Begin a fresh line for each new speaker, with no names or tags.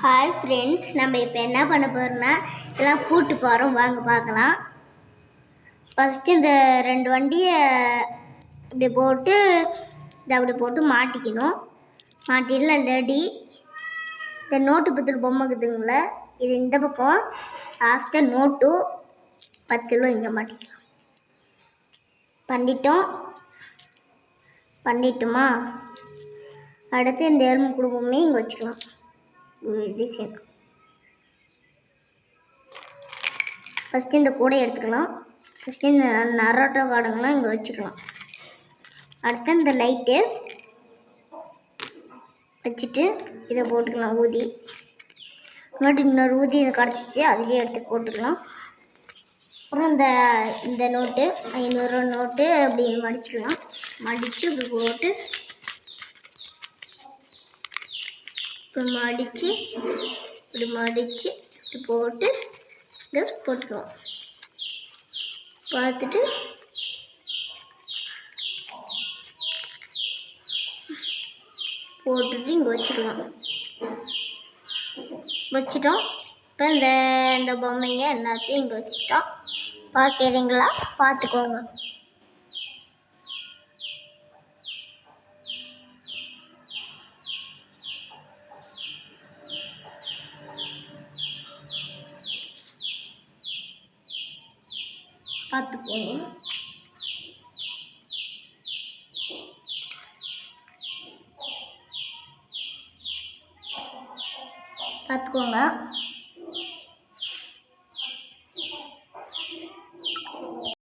Hi friends, நம்ம இப்போ என்ன பண்ண போகிறோம்னா எல்லாம் கூட்டு போகிறோம், வாங்க பார்க்கலாம். ஃபஸ்ட்டு இந்த 2 வண்டியை இப்படி போட்டு அப்படி போட்டு மாட்டிக்கணும். மாட்டிடலாம் ரெடி. இந்த நோட்டு பத்தில் பொம்மை இருக்குதுங்களே, இது இந்த பக்கம் லாஸ்ட்டாக நோட்டு 10 கிலோ இங்கே மாட்டிக்கலாம். பண்ணிட்டோமா? அடுத்து இந்த எறும்பு குடும்பமே இங்கே வச்சுக்கலாம். டிசைன் ஃபஸ்ட்டு இந்த கூடை எடுத்துக்கலாம். ஃபஸ்ட்டு இந்த நரோட்டோ கார்டுங்கெல்லாம் இங்கே வச்சுக்கலாம். அடுத்து இந்த லைட்டு வச்சுட்டு இதை போட்டுக்கலாம். ஊதி இன்னொரு ஊதி இதை கிடச்சிச்சு, அதுலேயே எடுத்து போட்டுக்கலாம். அப்புறம் இந்த நோட்டு 500 நோட்டு அப்படி மடிச்சுக்கலாம். மடித்து இப்படி போட்டு இப்படி மடித்து இப்படி போட்டு ட்ரெஸ் போட்டுக்கலாம். பார்த்துட்டு போட்டுட்டு இங்கே வச்சுட்டோம். இப்போ இந்த பொம்மைங்க எல்லாத்தையும் இங்கே வச்சுட்டோம். பார்க்குறீங்களா? பார்த்துக்கோங்க. பார்த்துக்கோங்க.